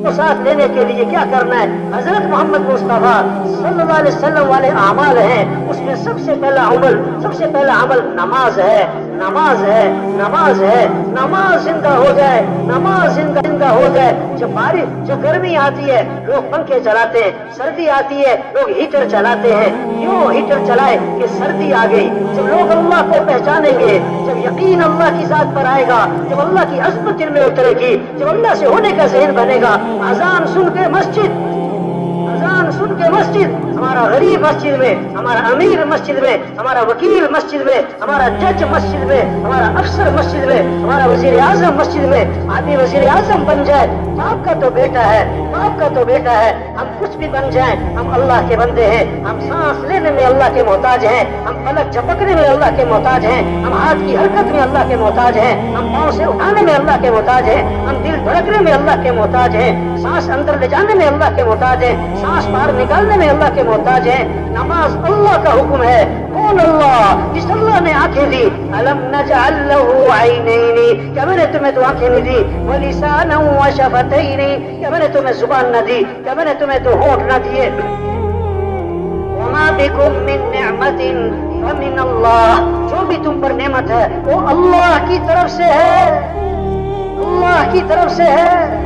تو ساتھ لینے کے لیے کیا کرنا ہے؟ حضرت محمد مصطفیٰ صلی اللہ علیہ وسلم والے اعمال ہیں، اس میں سب سے پہلا عمل نماز ہے، نماز ہے، نماز ہے۔ نماز زندہ ہو جائے، نماز زندہ ہو جائے۔ جب گرمی آتی ہے لوگ پنکھے چلاتے ہیں، سردی آتی ہے لوگ ہیٹر چلاتے ہیں۔ کیوں ہیٹر چلائے؟ کہ سردی آ گئی۔ جب لوگ اللہ کو پہچانیں گے، جب یقین اللہ کی ذات پر آئے گا، جب اللہ کی عظمت دل میں اترے گی، جب اللہ سے ہونے کا ذہن بنے گا، اذان سن کے مسجد، ہمارا غریب مسجد میں، ہمارا امیر مسجد میں، ہمارا وکیل مسجد میں، ہمارا جج مسجد میں، ہمارا افسر مسجد میں، ہمارا وزیر اعظم مسجد میں، آدمی وزیر اعظم بن جائے، باپ کا تو بیٹا ہے، ہم کچھ بھی بن جائیں، ہم اللہ کے بندے ہیں۔ ہم سانس لینے میں اللہ کے محتاج ہیں، ہم پلک جھپکنے میں اللہ کے محتاج ہیں، ہم ہاتھ کی حرکت میں اللہ کے محتاج ہیں، ہم پاؤں سے اٹھانے میں اللہ کے محتاج ہیں، ہم دل دھڑکنے میں اللہ کے محتاج ہیں، سانس اندر لے جانے میں اللہ کے محتاج ہیں، سانس باہر نکالنے میں اللہ کے محتاج ہیں۔ نماز اللہ کا حکم ہے۔ کون اللہ؟ جس اللہ نے آنکھیں دی۔ الم نجعل له عینین، کیا میں نے تمہیں تو آنکھیں نہیں دی؟ ولسانا وشفتین، کیا میں نے تمہیں زبان نہ دی؟ کیا میں نے تمہیں تو ہونٹ نہ دیے؟ وما بکم من نعمت فمن اللہ، جو بھی تم پر نعمت ہے وہ اللہ کی طرف سے ہے، اللہ کی طرف سے ہے۔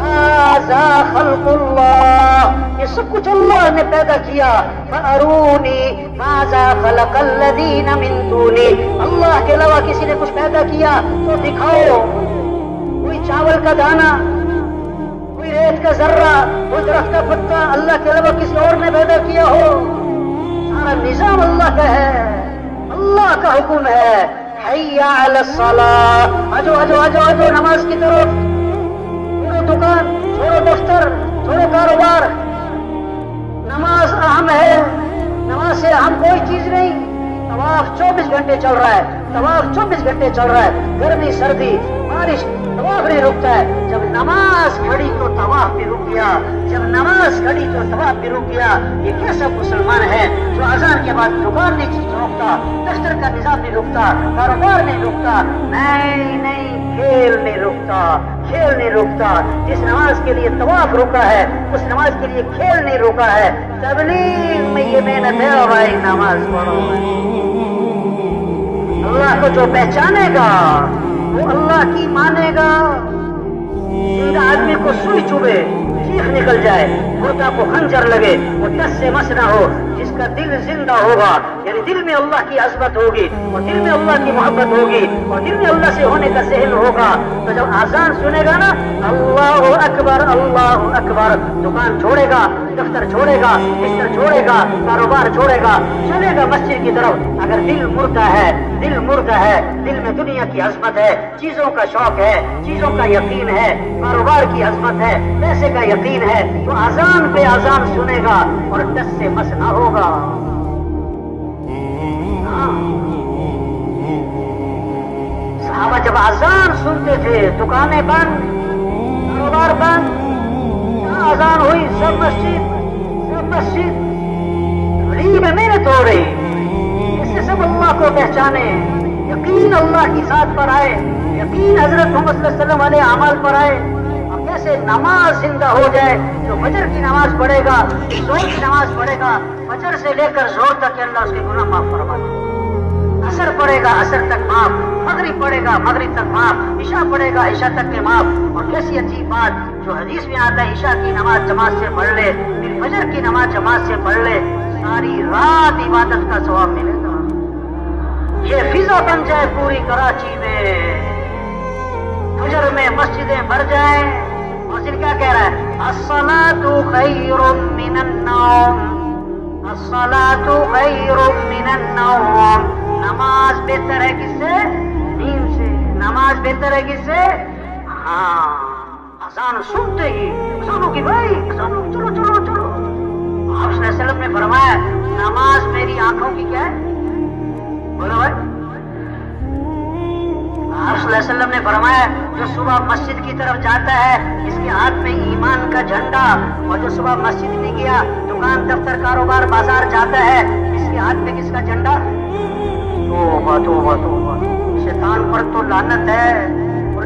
ھذا خلق اللہ، یہ سب کچھ اللہ نے پیدا کیا۔ فارونی ماذا خلق الذین من دونی، اللہ کے علاوہ کسی نے کچھ پیدا کیا تو دکھاؤ۔ کوئی چاول کا دانہ، کوئی ریت کا ذرہ، کوئی درخت کا پتا اللہ کے علاوہ کسی اور نے پیدا کیا ہو؟ سارا نظام اللہ کا ہے، اللہ کا حکم ہے۔ حی علی الصلاۃ، آجو نماز کی طرف۔ چھوڑو دکان، چھوڑو دفتر، چھوڑو کاروبار، نماز اہم ہے، نماز سے اہم کوئی چیز نہیں۔ طواف 24 گھنٹے چل رہا ہے، گرمی سردی بارش، طواف نہیں رکتا ہے۔ جب نماز کھڑی تو طواف بھی رک گیا، جب نماز کھڑی تو طواف بھی رک گیا۔ یہ کیسا مسلمان ہے جو اذان کے بعد دکان نہیں روکتا، دفتر کا نظام نہیں رکتا، کاروبار نہیں رکتا، نہیں کھیل نہیں رکتا۔ جس نماز کے لیے طواف روکا ہے اس نماز کے لیے کھیل نہیں روکا ہے۔ تبلیغ میں یہ محنت ہے اور بھائی نماز پڑھو۔ اللہ کو جو پہچانے گا وہ اللہ کی مانے گا۔ جن آدمی کو سوئی چبھے، چیخ نکل جائے، مردہ کو خنجر لگے، وہ دس سے مس نہ ہو، جس کا دل زندہ ہوگا، یعنی دل میں اللہ کی عظمت ہوگی اور دل میں اللہ کی محبت ہوگی اور دل میں اللہ سے ہونے کا ذہن ہوگا، تو جب اذان سنے گا نا اللہ اکبر اللہ اکبر، دکان چھوڑے گا، دفتر چھوڑے گا، بستر چھوڑے گا، کاروبار چھوڑے گا، چلے گا مسجد کی طرف۔ اگر دل مردہ ہے، دل میں دنیا کی عظمت ہے، چیزوں کا شوق ہے، چیزوں کا یقین ہے، کاروبار کی عظمت ہے، پیسے کا یقین ہے، تو اذان پہ اذان سنے گا اور دس سے مس نہ ہوگا۔ صحابہ جب اذان سنتے تھے دکانیں بند، کاروبار بند، اذان ہوئی سب مسجد غریب محنت ہو رہی، اس سے سب اللہ کو پہچانے، یقین اللہ کی ذات پر آئے، یقین حضرت محمد صلی اللہ علیہ وسلم والے اعمال پر آئے، اور کیسے نماز زندہ ہو جائے۔ جو فجر کی نماز پڑھے گا، زور کی نماز پڑھے گا، فجر سے لے کر زور تک اللہ اس کے گناہ معاف فرما دے۔ عصر پڑھے گا، عصر تک معاف، مغرب پڑھے گا، مغرب تک معاف، عشاء پڑھے گا، عشاء تک کے معاف۔ اور کیسی عجیب بات جو حدیث میں آتا ہے، عشاء کی نماز جماعت سے پڑھ لے، پھر فجر کی نماز جماعت سے پڑھ لے، ساری رات عبادت کا ثواب ملے گا۔ یہ فضا بن جائے پوری کراچی میں، فجر میں مسجدیں بھر جائیں۔ محسن کیا کہہ رہا ہے؟ الصلاۃ خیر من النوم، الصلاۃ خیر من النوم، نماز بہتر ہے کس سے؟ نیند سے۔ نماز بہتر ہے کس سے؟ ہاں، اذان سنتے ہی اذانوں کی بھائی اذانوں، چلو۔ آپ صلی اللہ علیہ وسلم نے فرمایا نماز میری آنکھوں کی کیا ہے؟ بولو بھائی۔ آپ صلی اللہ علیہ وسلم نے فرمایا جو صبح مسجد کی طرف جاتا ہے اس کے ہاتھ میں ایمان کا جھنڈا، اور جو صبح مسجد نہیں گیا، دکان دفتر کاروبار بازار جاتا ہے، اس کے ہاتھ میں کس کا جھنڈا؟ توبہ۔ شیطان پر تو لعنت ہے، اور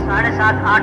7:30 8,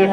1